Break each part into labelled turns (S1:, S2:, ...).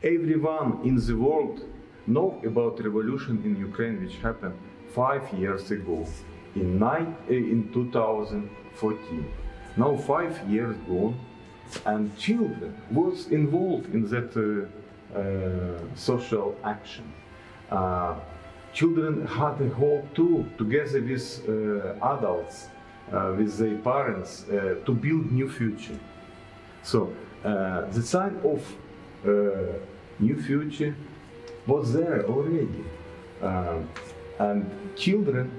S1: Everyone in the world know about revolution in Ukraine, which happened 5 years ago, in 2014. Now 5 years gone, and children was involved in that social action. Children had a hope too, together with adults, with their parents, to build new future. So the sign of new future was there already, and children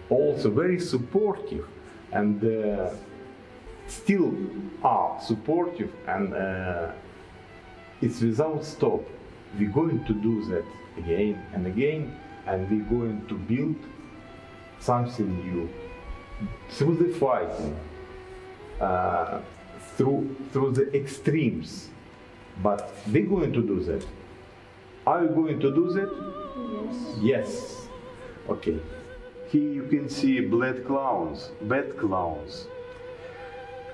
S1: also very supportive, and still are supportive, and it's without stop. We're going to do that again and again, and we're going to build something new through the fighting, through the extremes. But we're going to do that. Are you going to do that? Yes. Yes. Okay. Here you can see bad clowns.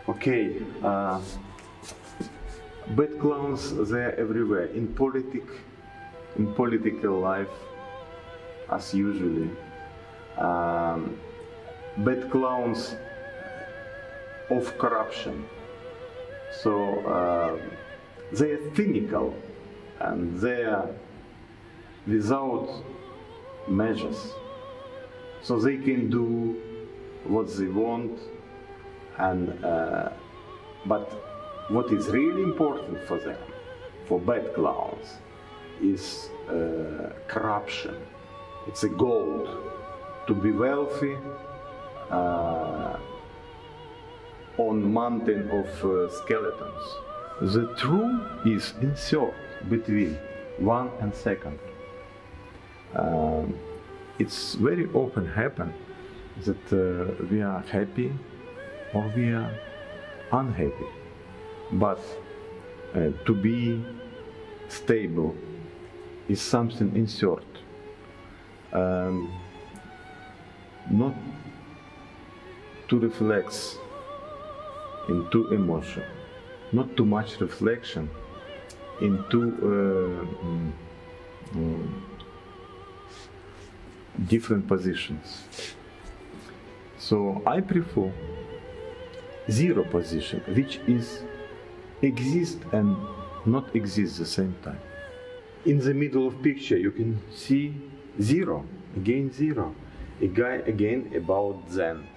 S1: Okay. Bad clowns, they're everywhere. In political life, as usually. Bad clowns of corruption. So they are cynical, and they are without measures. So they can do what they want, and but what is really important for them, for bad clowns, is corruption. It's a goal to be wealthy on mountain of skeletons. The truth is insert between 1 and 2. It's very often happen that we are happy or we are unhappy. But to be stable is something insert. Not to reflect into emotion, not too much reflection into different positions. So I prefer zero position, which is exist and not exist at the same time. In the middle of picture you can see zero, again zero, again about Zen.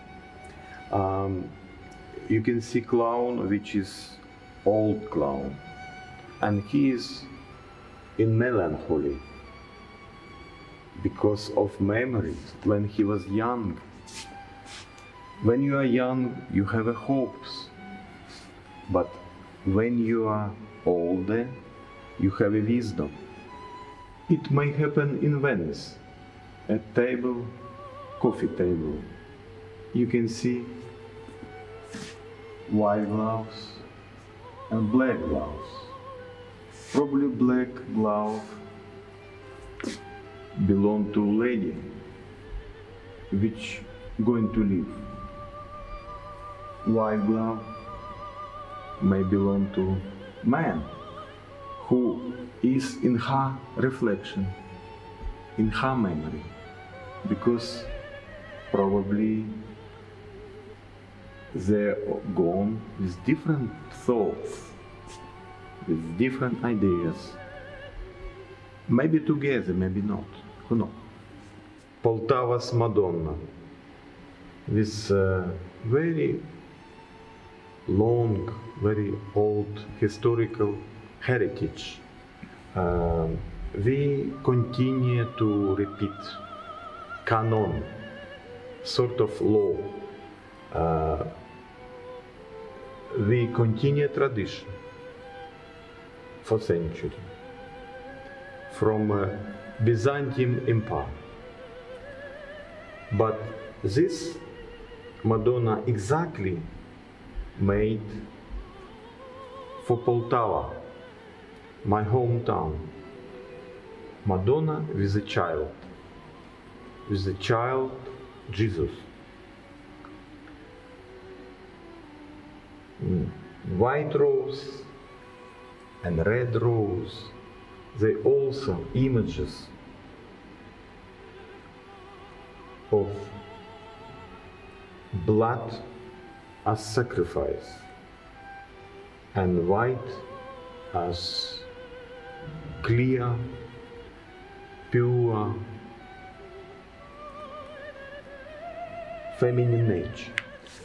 S1: You can see clown, which is old clown, and he is in melancholy because of memories when he was young. When you are young, you have a hopes, but when you are older, you have a wisdom. It may happen in Venice, at table, coffee table. You can see white gloves and black gloves. Probably black glove belong to lady, which going to live. White glove may belong to man, who is in her reflection, in her memory, because probably they're gone with different thoughts, with different ideas, maybe together, maybe not, who knows. Poltava's Madonna, with very long, very old historical heritage. We continue to repeat canon, sort of law. We continue tradition for centuries from Byzantine Empire. But this Madonna exactly made for Poltava, my hometown. Madonna with a child Jesus. White rose and red rose, they also images of blood as sacrifice, and white as clear, pure, feminine nature.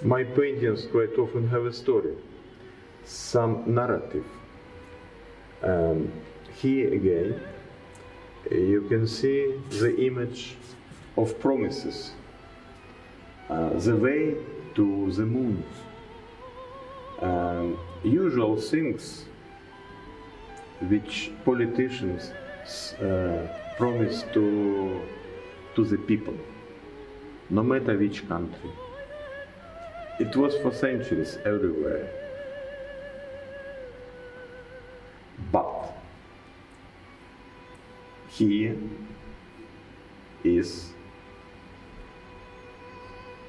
S1: My paintings quite often have a story, some narrative. Here again, you can see the image of promises, the way to the moon, usual things which politicians promise to the people, no matter which country. It was for centuries everywhere. But here is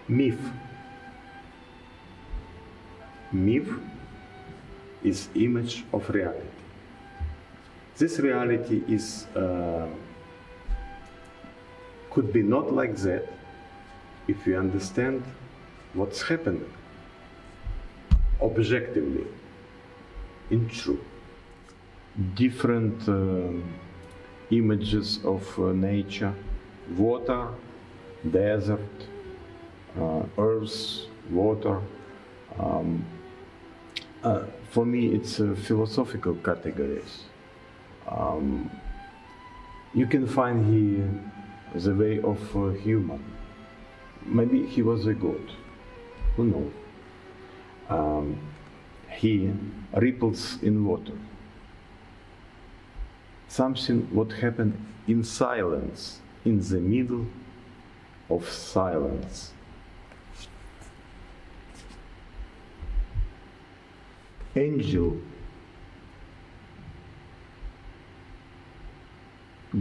S1: myth. Myth is image of reality. This reality is could be not like that if you understand what's happening objectively, in truth. Different images of nature, water, desert, earth, water. For me, it's philosophical categories. You can find here the way of human. Maybe he was a god, who knows? Here, ripples in water. Something what happened in silence, in the middle of silence. Angel,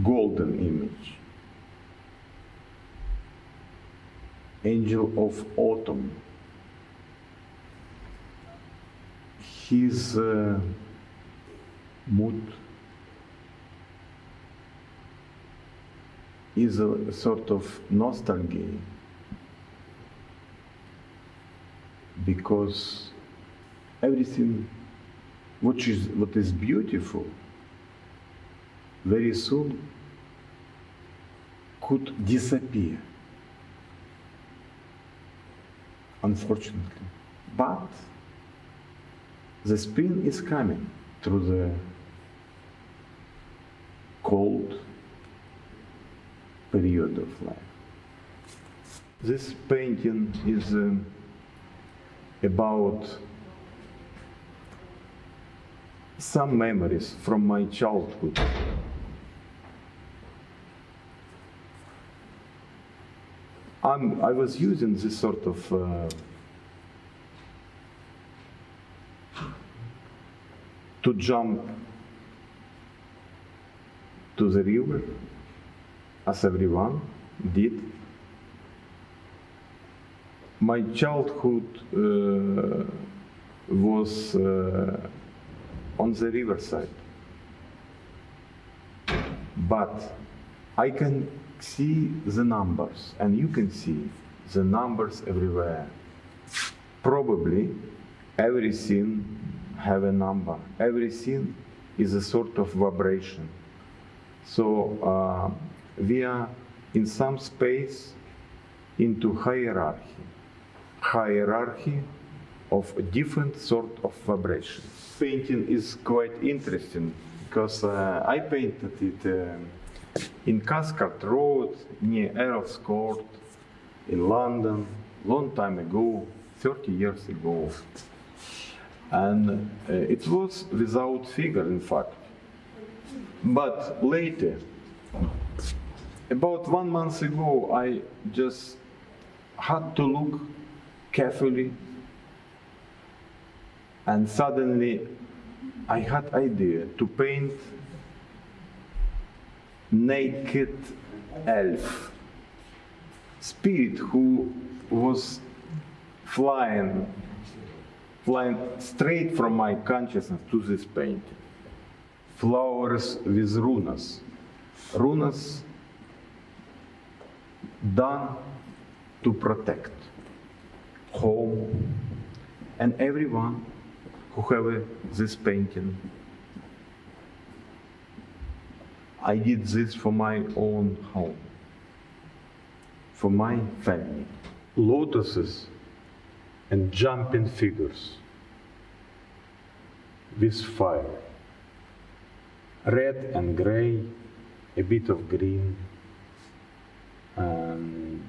S1: golden image. Angel of autumn. His mood is a sort of nostalgia, because everything what is beautiful very soon could disappear, unfortunately. But the spring is coming through the cold period of life. This painting is about some memories from my childhood. I was using this sort of to jump to the river, as everyone did. My childhood was on the riverside, but I can see the numbers, and you can see the numbers everywhere. Probably everything have a number. Everything is a sort of vibration. So we are in some space into hierarchy of a different sort of vibrations. Painting is quite interesting because I painted it in Cascade Road near Earl's Court in London, long time ago, 30 years ago. And it was without figure, in fact. But later, about 1 month ago, I just had to look carefully, and suddenly I had idea to paint naked elf, spirit who was flying straight from my consciousness to this painting. flowers with runas. Runas done to protect home, and everyone who have this painting. I did this for my own home, for my family. Lotuses and jumping figures with fire. Red and gray, a bit of green, and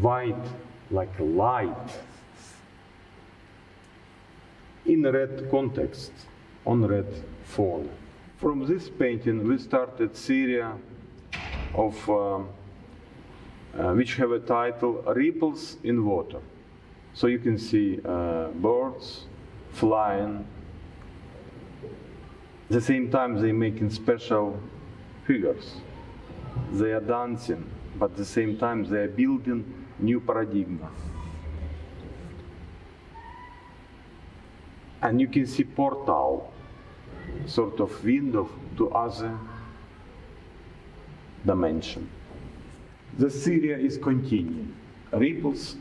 S1: white like a light in a red context, on red phone. From this painting we started series of which have a title Ripples in Water. So you can see birds flying. At the same time they're making special figures. They are dancing, but at the same time they are building new paradigm. And you can see portal, sort of window to other dimension. The series is continuing. Ripples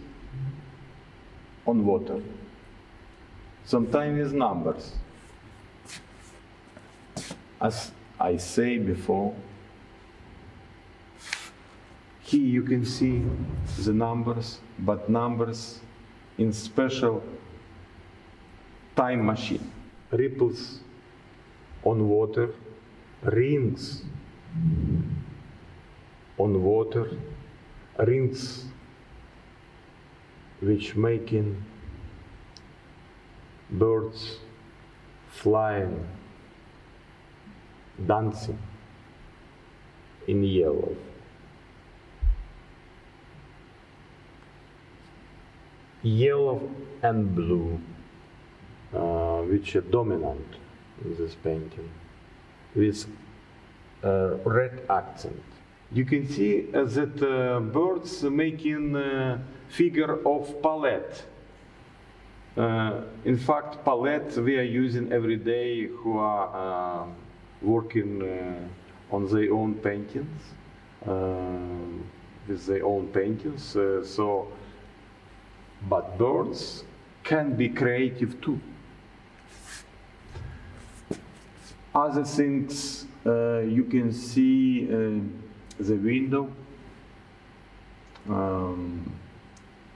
S1: on water. Sometimes with numbers. As I say before, here you can see the numbers, but numbers in special time machine. Ripples on water, rings on water, rings which making birds flying, dancing in yellow. Yellow and blue, which are dominant in this painting, with red accent. You can see that birds making figure of palette. In fact, palette we are using every day who are working on their own paintings, with their own paintings. But birds can be creative too. Other things you can see the window.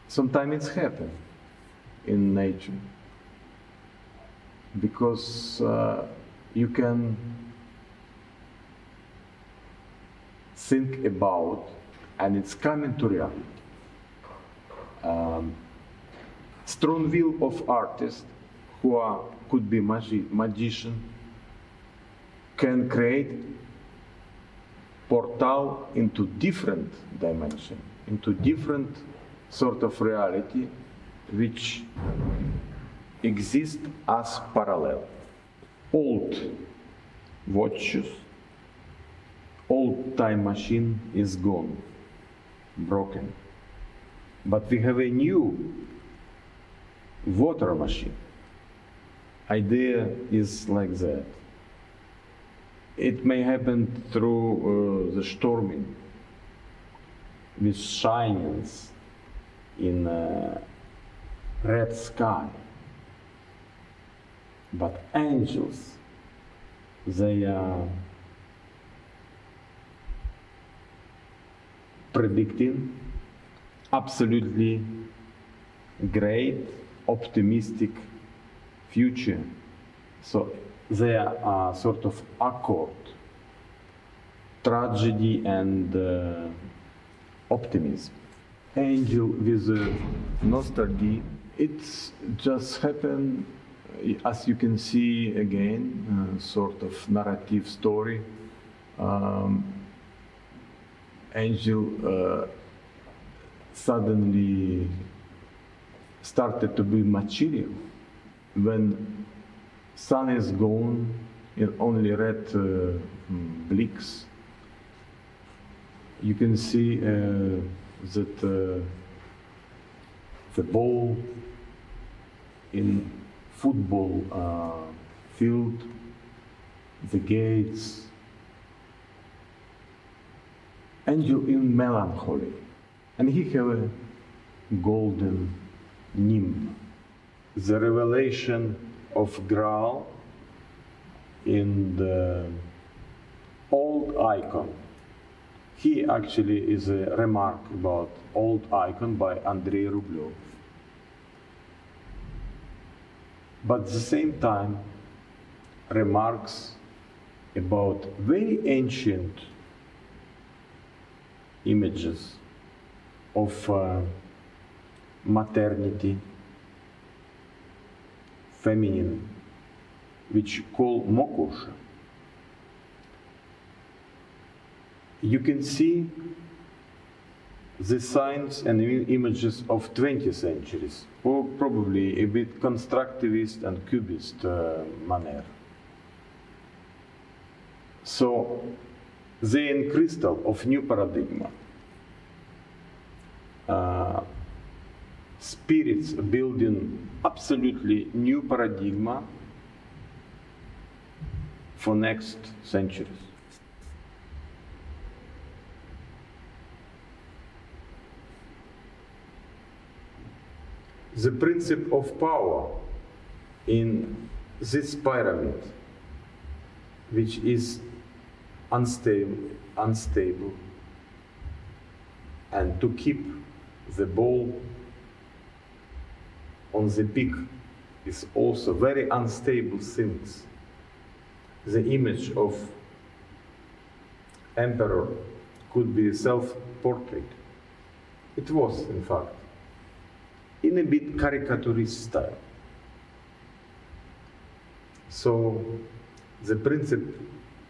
S1: Sometimes it's happen in nature because you can think about and it's coming to reality. Strong will of artists who could be magician can create portal into different dimension, into different sort of reality which exist as parallel. Old watches, old time machine is gone, broken. But we have a new water machine. Idea is like that. It may happen through the storming, with shinings in red sky. But angels, they are predicting absolutely great, optimistic future. So they are sort of accord, tragedy and optimism. Angel with nostalgia. It's just happened, as you can see again, sort of narrative story. Angel suddenly started to be material. When sun is gone, in only red blicks, you can see that the ball in football field the gates, angel in melancholy, and he have a golden nimb. The revelation of Graal in the old icon. He actually is a remark about old icon by Andrei Rublev. But at the same time, remarks about very ancient images of maternity, feminine, which call mokusha. You can see the signs and images of 20th centuries, or probably a bit constructivist and cubist manner. So, they in crystal of new paradigm. Spirits building absolutely new paradigm for next centuries. The principle of power in this pyramid, which is unstable, and to keep the ball on the peak is also very unstable things. The image of emperor could be a self-portrait. It was, in fact, in a bit caricaturist style. So the principle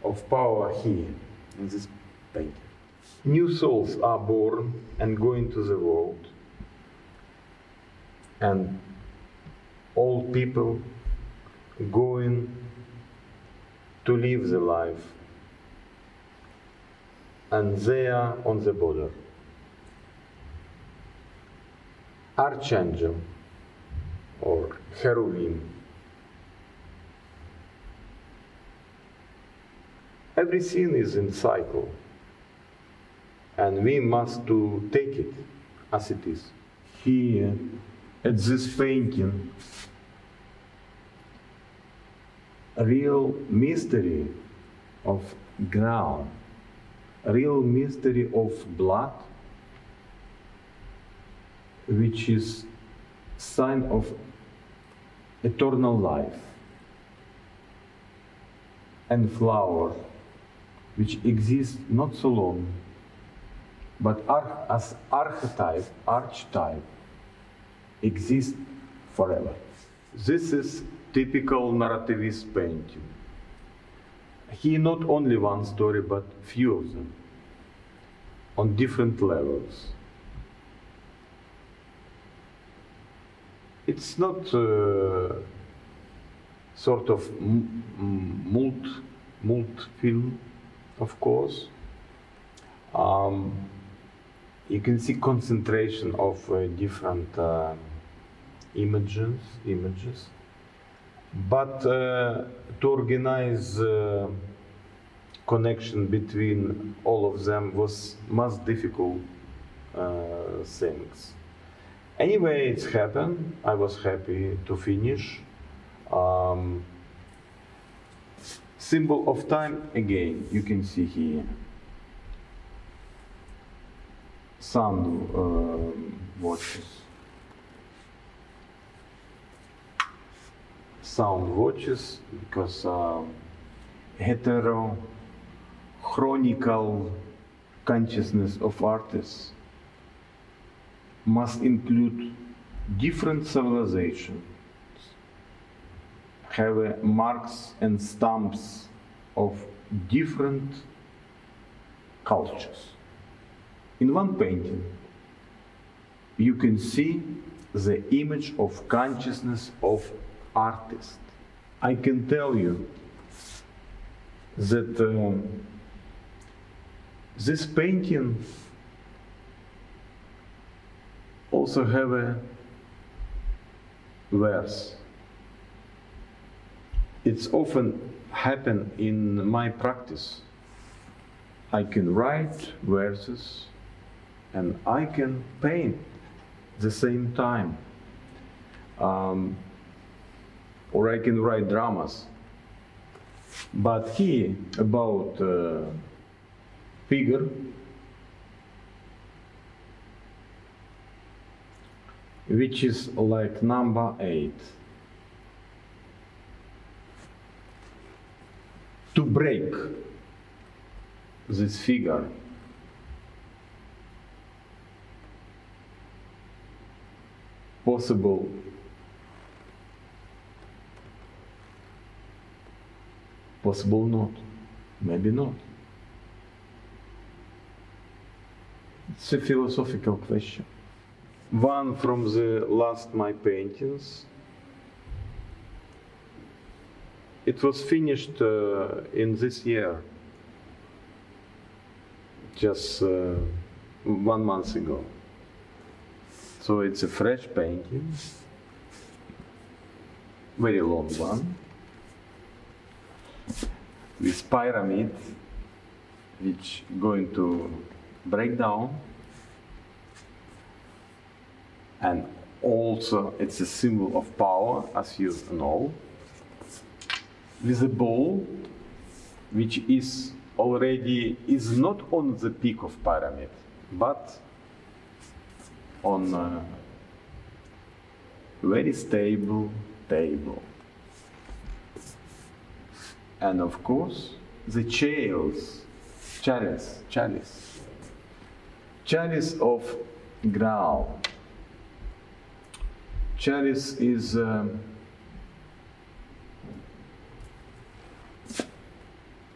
S1: of power here in this painting. New souls are born and go into the world, and old people going to live the life, and they are on the border. Archangel or Cherubim. Everything is in cycle, and we must to take it as it is. Here, at this painting, a real mystery of ground, a real mystery of blood, which is sign of eternal life, and flower, which exists not so long, but as archetype, exists forever. This is typical narrativist painting. Here not only one story, but few of them, on different levels. It's not sort of mult film, of course. You can see concentration of different images, but to organize connection between all of them was most difficult things. Anyway, it's happened. I was happy to finish. Symbol of time, again, you can see here. Sound watches. Sound watches, because heterochronical consciousness of artists must include different civilizations, have marks and stamps of different cultures. In one painting, you can see the image of consciousness of artist. I can tell you that this painting also have a verse. It's often happen in my practice. I can write verses and I can paint the same time. Or I can write dramas. But here, about figure, which is like number 8. To break this figure, possible not, maybe not. It's a philosophical question. One from the last my paintings. It was finished in this year, just 1 month ago. So it's a fresh painting, very long one, with pyramid, which going to break down. And also it's a symbol of power, as you know, with a ball which is not on the peak of pyramid, but on a very stable table. And of course the chalice of Graal. Chalice is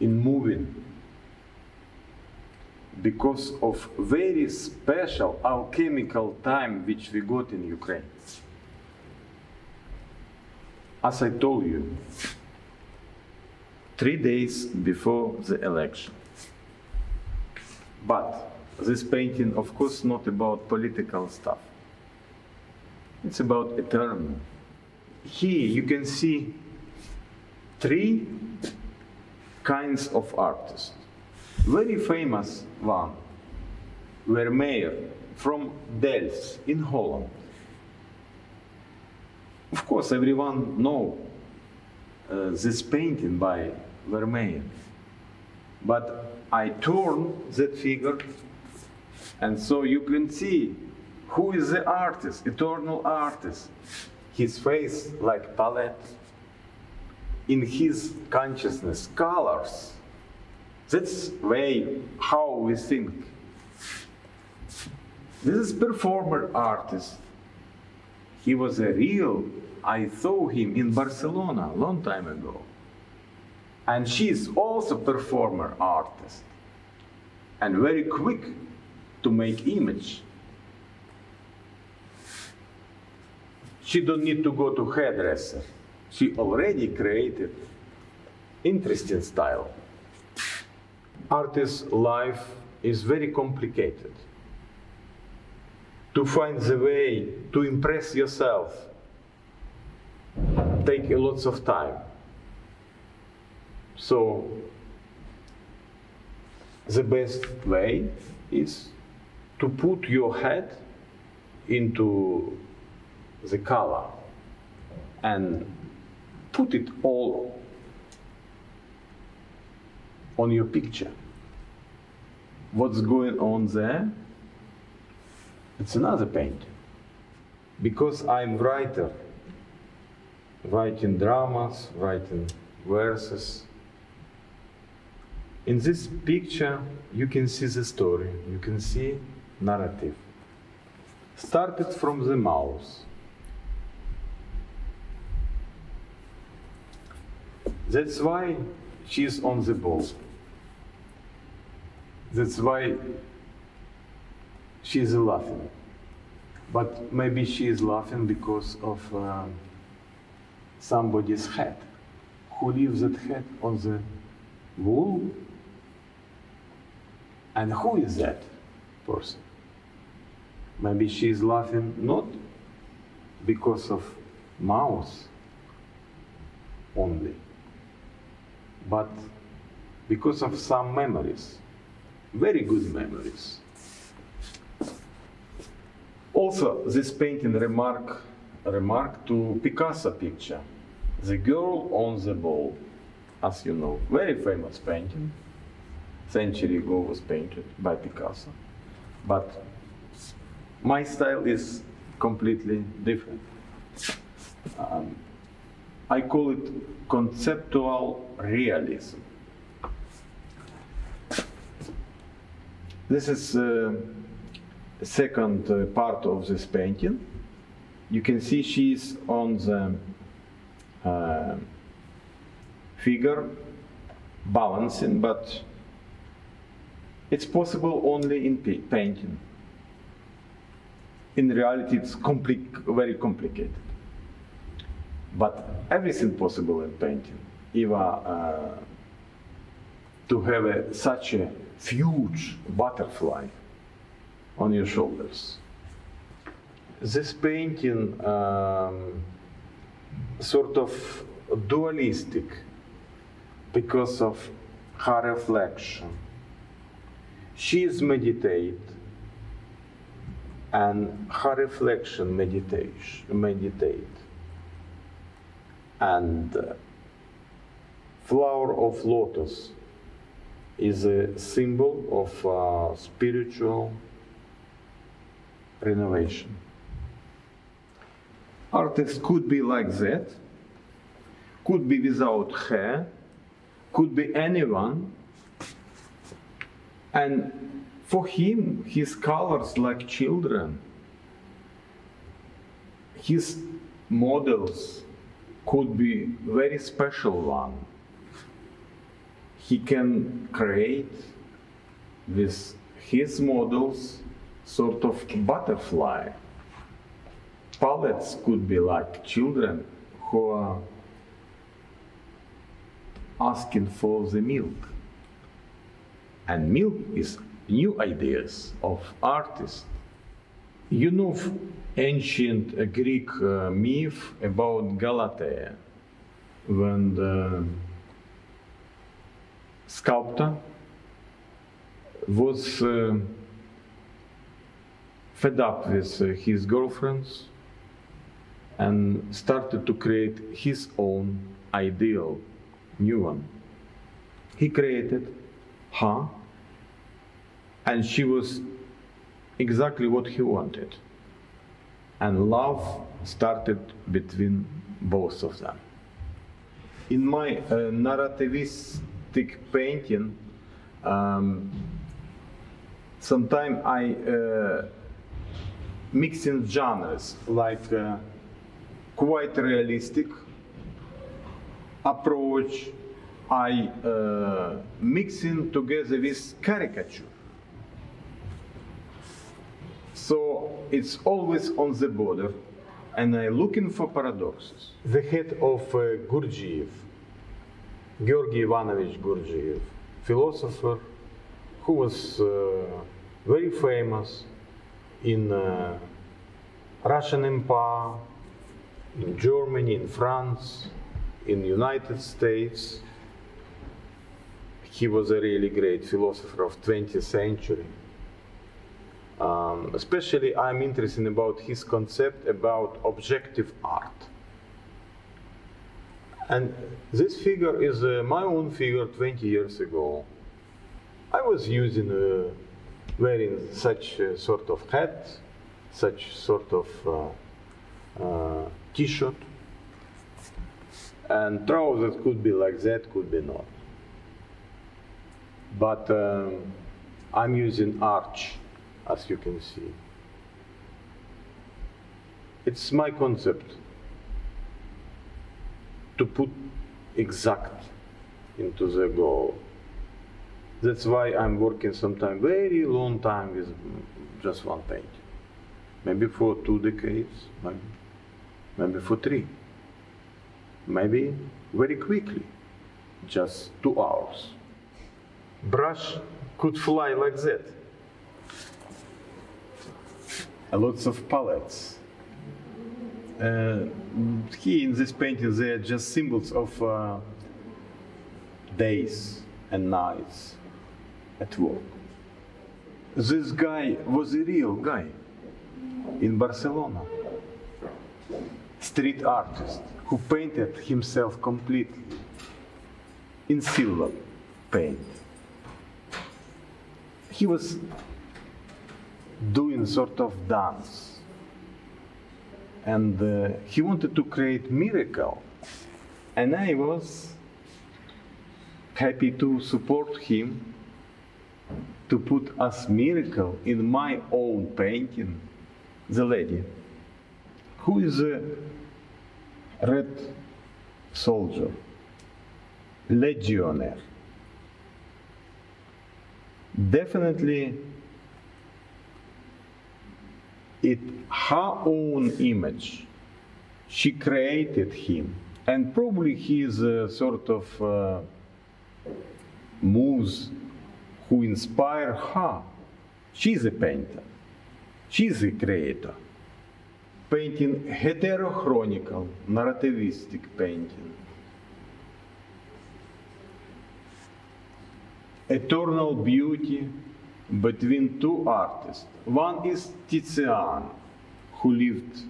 S1: in moving because of very special alchemical time which we got in Ukraine. As I told you, 3 days before the election. But this painting, of course, not about political stuff. It's about eternal. Here you can see 3 kinds of artists. Very famous one, Vermeer, from Delft in Holland. Of course, everyone knows this painting by Vermeer. But I turn that figure, and so you can see who is the artist, eternal artist. His face like palette, in his consciousness, colors. That's way how we think. This is performer artist. He was a real, I saw him in Barcelona a long time ago. And she is also performer artist. And very quick to make image. She don't need to go to hairdresser. She already created interesting style. Artist's life is very complicated. To find the way to impress yourself take a lot of time. So the best way is to put your head into the color and put it all on your picture. What's going on there? It's another painting. Because I'm writer, writing dramas, writing verses. In this picture, you can see the story, you can see narrative. Started from the mouse. That's why she's on the ball. That's why she's laughing. But maybe she is laughing because of somebody's head. Who leaves that head on the wall? And who is that person? Maybe she is laughing not because of mouse only, but because of some memories, very good memories. Also, this painting remark to Picasso picture, The Girl on the Ball, as you know, very famous painting, century ago was painted by Picasso. But my style is completely different. I call it conceptual realism. This is second part of this painting. You can see she's on the figure balancing, but it's possible only in painting. In reality, it's very complicated. But everything possible in painting, even to have such a huge butterfly on your shoulders. This painting sort of dualistic because of her reflection. She is meditate, and her reflection meditate. And flower of lotus is a symbol of spiritual renovation. Artist could be like that, could be without hair, could be anyone, and for him, his colors like children, his models could be very special one. He can create with his models sort of butterfly. Palettes could be like children who are asking for the milk. And milk is new ideas of artists. You know ancient Greek myth about Galatea, when the sculptor was fed up with his girlfriends and started to create his own ideal, new one. He created her, and she was exactly what he wanted. And love started between both of them. In my narrativistic painting, sometimes I mix in genres, like quite realistic approach, I mixing together with caricature. So it's always on the border, and I'm looking for paradoxes. The head of Gurdjieff, Georgy Ivanovich Gurdjieff, philosopher who was very famous in Russian Empire, in Germany, in France, in the United States. He was a really great philosopher of 20th century. Especially I'm interested about his concept about objective art. And this figure is my own figure 20 years ago. I was using wearing such a sort of hat, such sort of t-shirt, and trousers could be like that, could be not. But I'm using arch, as you can see. It's my concept to put exact into the goal. That's why I'm working sometimes very long time with just one paint. Maybe for 2 decades, maybe for 3. Maybe very quickly, just 2 hours. Brush could fly like that. Lots of palettes. Here in this painting, they are just symbols of days and nights at work. This guy was a real guy in Barcelona, street artist who painted himself completely in silver paint. He was doing sort of dance, and he wanted to create miracle, and I was happy to support him to put as miracle in my own painting the lady who is a red soldier, legionnaire. Definitely it her own image. She created him, and probably he is a sort of muse who inspire her. She's a painter. She's a creator. Painting heterochronical, narrativistic painting. Eternal beauty between two artists. One is Tizian, who lived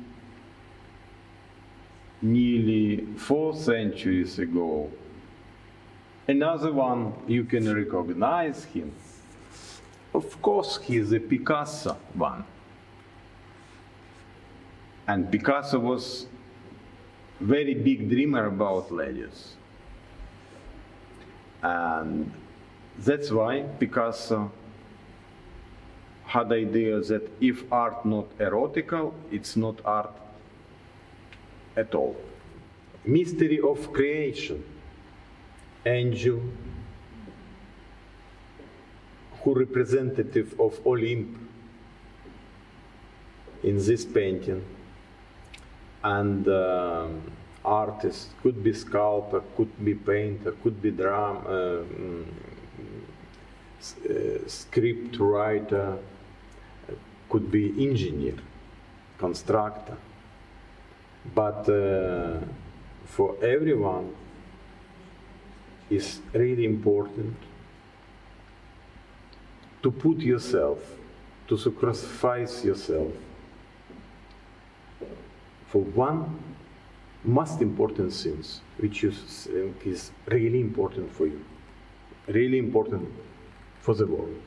S1: nearly 4 centuries ago. Another one, you can recognize him. Of course, he is a Picasso one. And Picasso was very big dreamer about ladies. And that's why Picasso had the idea that if art not erotical, it's not art at all. Mystery of creation. Angel, who representative of Olymp in this painting, and artist, could be sculptor, could be painter, could be script writer, could be engineer, constructor. But for everyone, it's really important to put yourself, to sacrifice yourself for one most important thing, which you think is really important for you, really important for the world.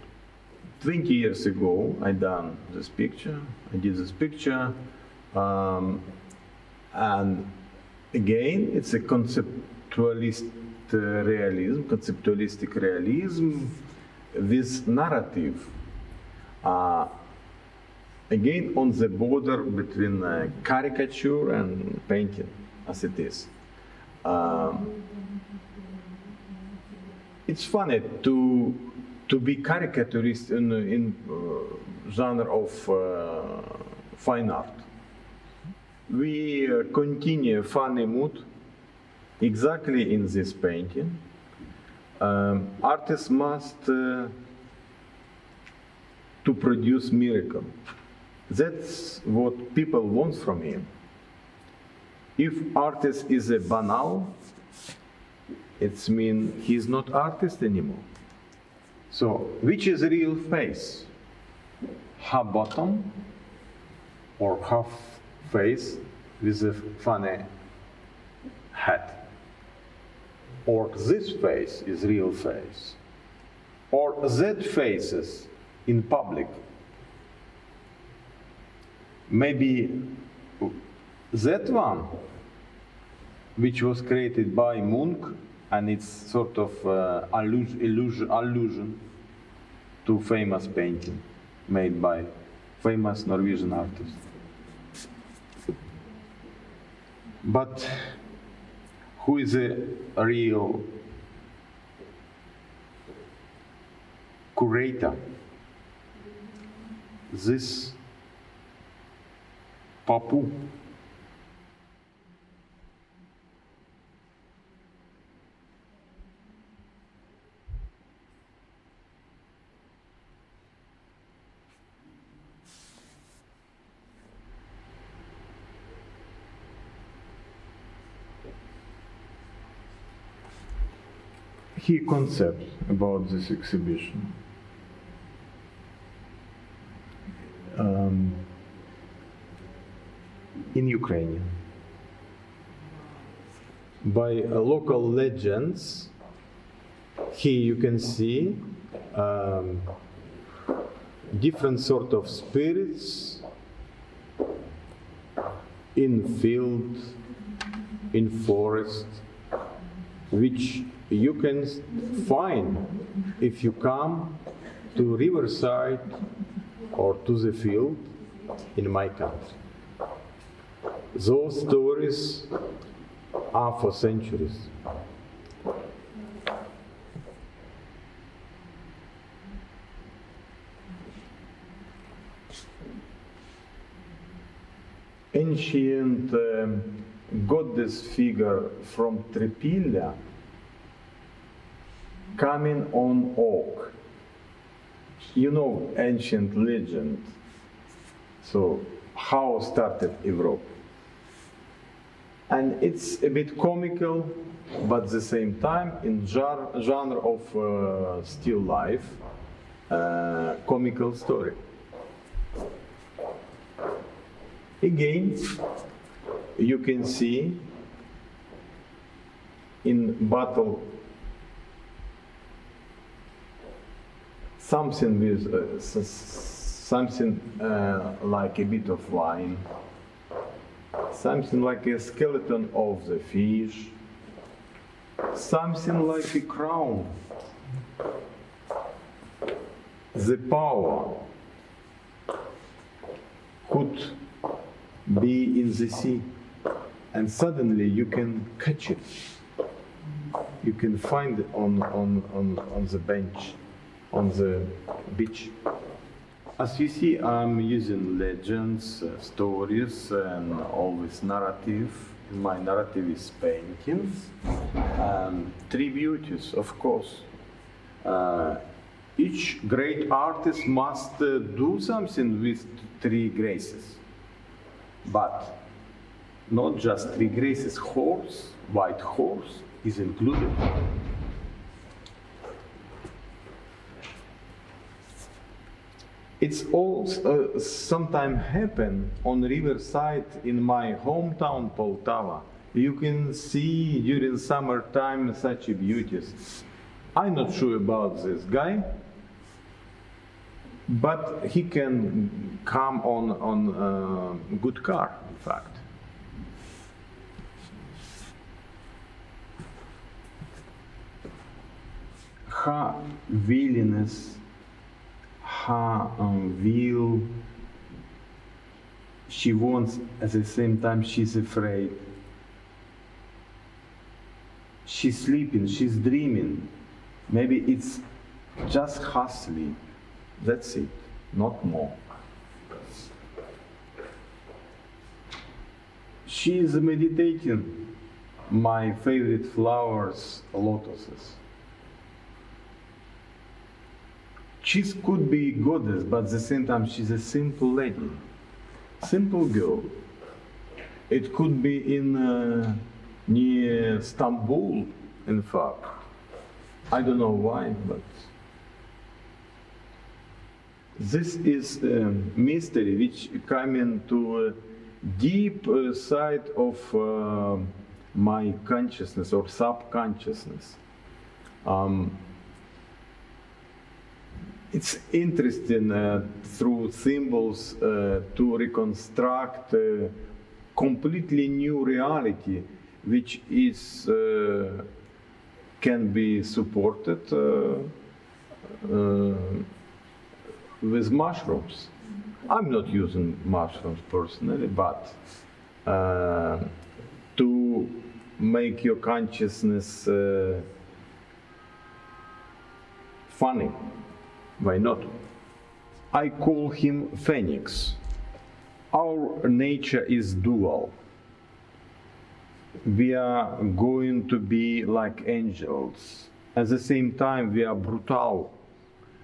S1: 20 years ago, I did this picture, and again, it's a conceptualistic realism with narrative. Again, on the border between caricature and painting, as it is. It's funny to be caricaturist in genre of fine art. We continue funny mood exactly in this painting. Artist must to produce miracle. That's what people want from him. If artist is a banal, it means he's not artist anymore. So, which is real face? Half bottom or half face with a funny hat? Or this face is real face? Or that faces in public? Maybe that one, which was created by Munch, and it's sort of allusion to famous painting made by famous Norwegian artist. But who is a real curator? This Papu. key concepts about this exhibition. In Ukrainian. By local legends, here you can see different sort of spirits in field, in forest, which you can find if you come to riverside or to the field in my country. Those stories are for centuries. Ancient goddess figure from Tripilla coming on oak. You know ancient legend. So how started Europe? And it's a bit comical, but at the same time in genre of still life, comical story. Again, you can see in battle something with something like a bit of wine, something like a skeleton of the fish, something like a crown. The power could be in the sea, and suddenly you can catch it. You can find it on the bench, on the beach. As you see, I'm using legends, stories, and always narrative. My narrative is paintings. Three beauties, of course. Each great artist must do something with three graces. But not just three graces, horse, white horse is included. It's all sometimes happen on riverside in my hometown Poltava. You can see during summertime such beauties. I'm not sure about this guy, but he can come on a good car, in fact. Her willingness, her will, she wants, at the same time she's afraid. She's sleeping, she's dreaming. Maybe it's just her sleep. That's it, not more. She is meditating. My favorite flowers, lotuses. She could be a goddess, but at the same time she's a simple lady, simple girl. It could be in near Istanbul, in fact. I don't know why, but this is a mystery which coming to a deep side of my consciousness or subconsciousness. It's interesting through symbols to reconstruct a completely new reality, which is can be supported with mushrooms. I'm not using mushrooms personally, but to make your consciousness funny. Why not? I call him Phoenix. Our nature is dual. We are going to be like angels. At the same time, we are brutal.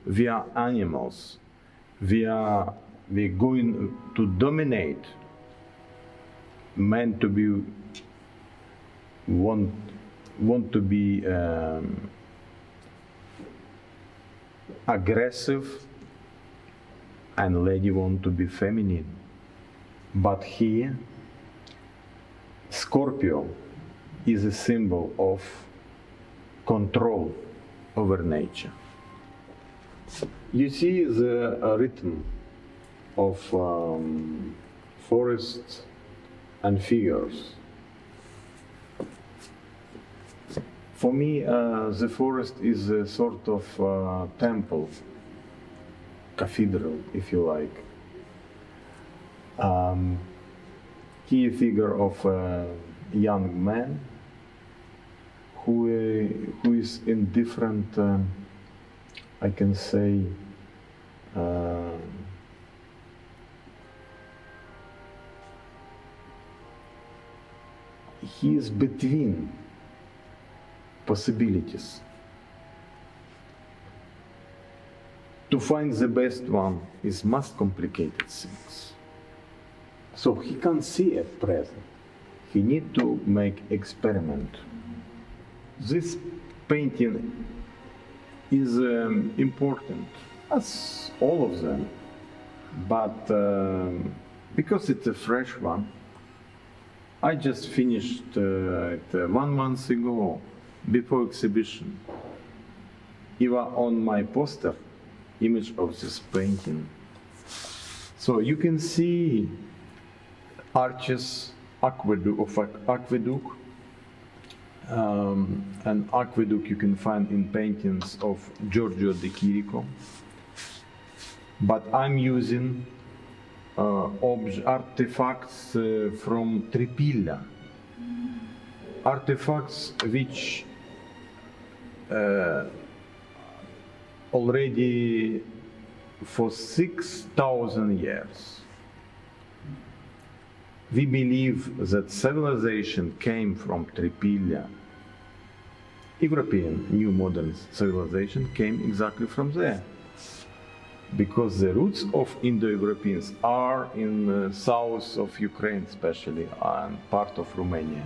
S1: We are animals. We're going to dominate. Men to be want to be aggressive and lady want to be feminine. But here, Scorpio is a symbol of control over nature. You see the rhythm of forests and figures. For me, the forest is a sort of temple, cathedral, if you like. Here, a figure of a young man who is in different, I can say, he is between possibilities. To find the best one is most complicated things. So he can't see at present. He need to make experiment. This painting is important, as all of them, but because it's a fresh one, I just finished it 1 month ago, before exhibition. Even on my poster, image of this painting. So you can see arches, aqueduct. An aqueduct you can find in paintings of Giorgio de Chirico. But I'm using artifacts from Tripilla. Artifacts which already for 6,000 years. We believe that civilization came from Tripilla. European new modern civilization came exactly from there. Because the roots of Indo-Europeans are in the south of Ukraine especially, and part of Romania.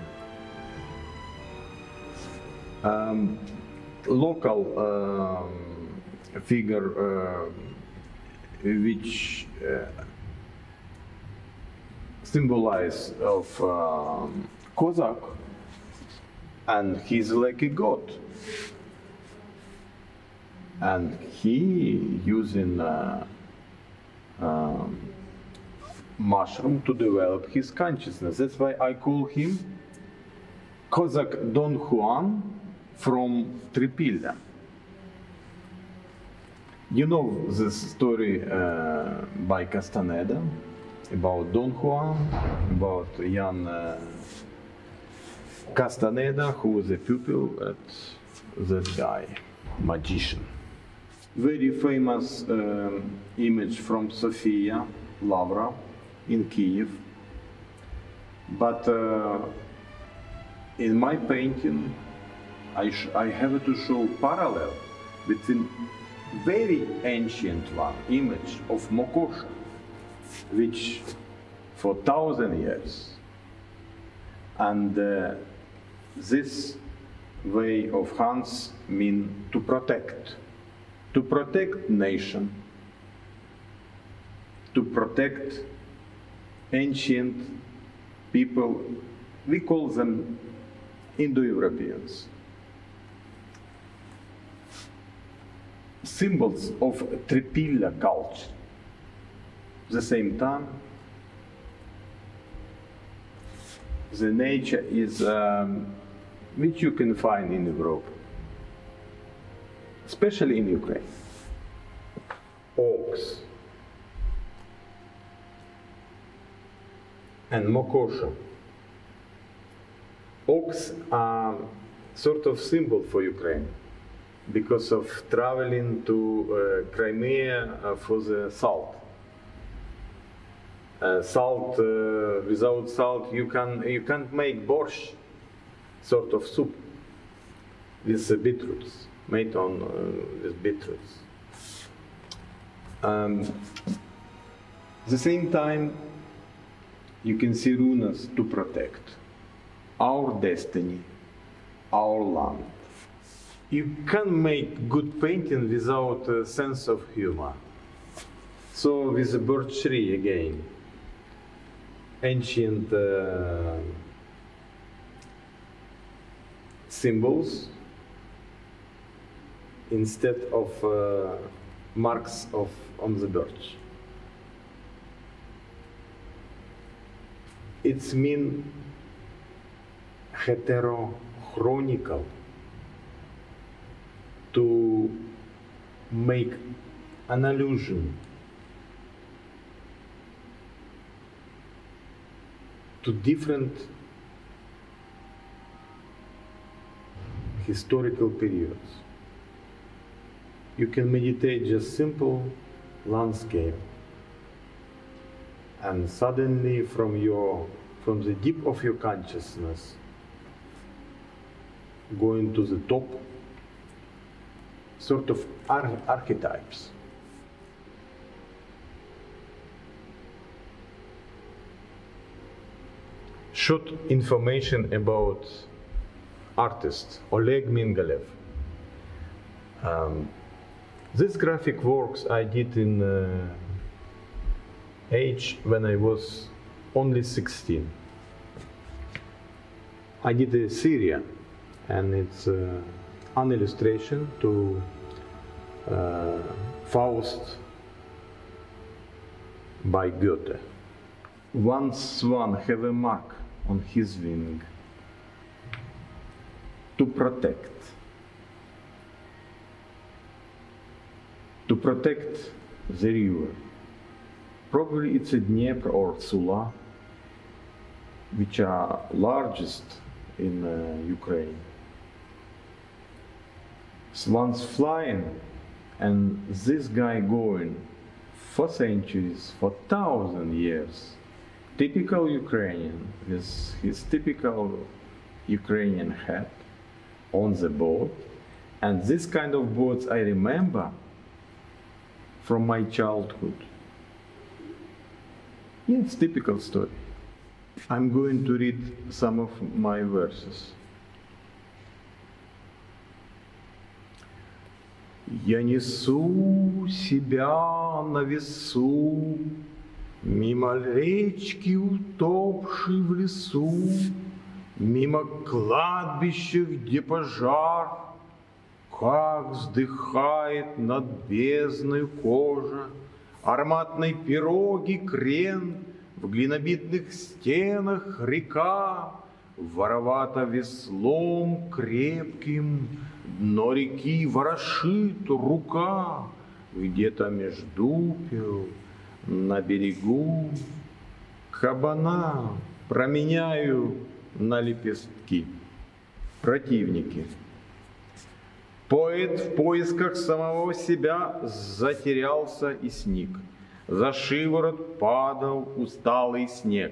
S1: Local figure which symbolize of Cossack, and he's like a god. And he using mushroom to develop his consciousness. That's why I call him Cossack Don Juan from Tripilla. You know this story by Castaneda about Don Juan, about young Castaneda, who was a pupil at this guy, magician. Very famous image from Sofia, Lavra, in Kiev. But in my painting, I have to show parallel between very ancient one, image of Mokosha, which for 1,000 years, and this way of hands mean to protect nation, to protect ancient people. We call them Indo-Europeans. Symbols of Tripilla culture. At the same time, the nature is which you can find in Europe, especially in Ukraine. Oaks and Mokosha. Oaks are sort of symbol for Ukraine because of traveling to Crimea for the salt. Salt, without salt you can't make borscht, sort of soup with beetroots, made on with beetroots. At the same time, you can see runes to protect our destiny, our land. you can't make good painting without a sense of humor. So with the birch tree again, ancient symbols instead of marks on the birch. It's mean heterochronical, to make an allusion to different historical periods. You can meditate just simple landscape, and suddenly from the deep of your consciousness, going to the top, sort of archetypes. Short information about artist Oleg Mingalev. This graphic works I did in age when I was only 16. I did a Syria, and it's an illustration to Faust by Goethe. One swan have a mark on his wing to protect the river. Probably it's a Dnieper or Sula, which are largest in Ukraine. Swans flying, and this guy going for centuries, for 1,000 years. Typical Ukrainian, with his typical Ukrainian hat on the boat. And this kind of boats I remember from my childhood. Yeah, it's typical story. I'm going to read some of my verses. Я несу себя на весу, мимо речки, утопшей в лесу, мимо кладбища, где пожар, как вздыхает над бездною кожа, ароматной пироги крен, в глинобитных стенах река, воровато веслом крепким, дно реки ворошит рука, где-то между пил на берегу кабана променяю на лепестки. Противники. Поэт в поисках самого себя затерялся и сник. За шиворот падал усталый снег.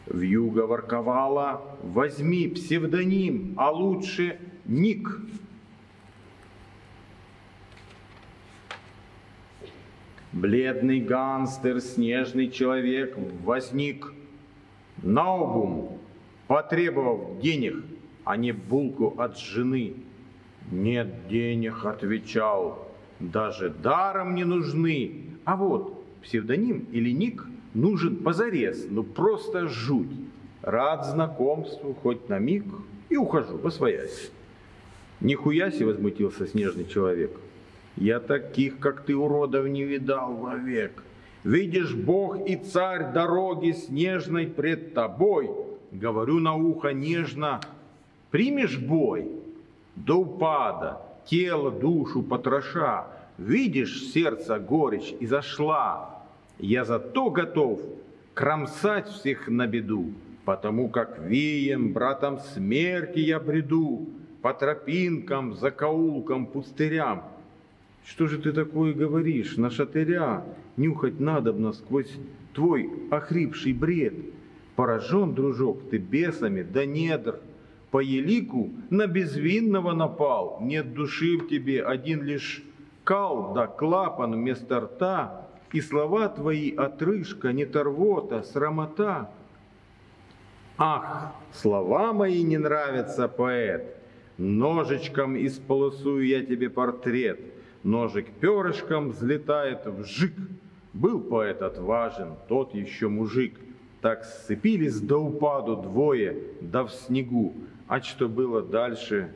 S1: Вьюга ворковала: возьми псевдоним, а лучше ник. Бледный гангстер, снежный человек возник наобум, потребовав денег, а не булку от жены. Нет денег, отвечал, даже даром не нужны. А вот псевдоним или ник нужен позарез, ну просто жуть. Рад знакомству хоть на миг и ухожу, посвоясь. Нихуя себе, возмутился снежный человек. Я таких, как ты, уродов, не видал вовек. Видишь, Бог и царь дороги снежной пред тобой. Говорю на ухо нежно, примешь бой? До упада, тело, душу потроша, видишь, сердце горечь изошла. Я зато готов кромсать всех на беду, потому как веем, братом смерти я бреду, по тропинкам, закоулкам, пустырям. Что же ты такое говоришь, на шатыря? Нюхать надобно сквозь твой охрипший бред. Поражен, дружок, ты бесами до недр. По елику на безвинного напал. Нет души в тебе, один лишь кал да клапан вместо рта. И слова твои отрыжка, не торвота, срамота. Ах, слова мои не нравятся, поэт. Ножичком исполосую я тебе портрет. Ножик перышком взлетает вжик. Был поэт отважен, тот еще мужик. Так сцепились до упаду двое, да в снегу. А что было дальше,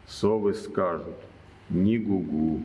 S1: совы скажут, ни гугу.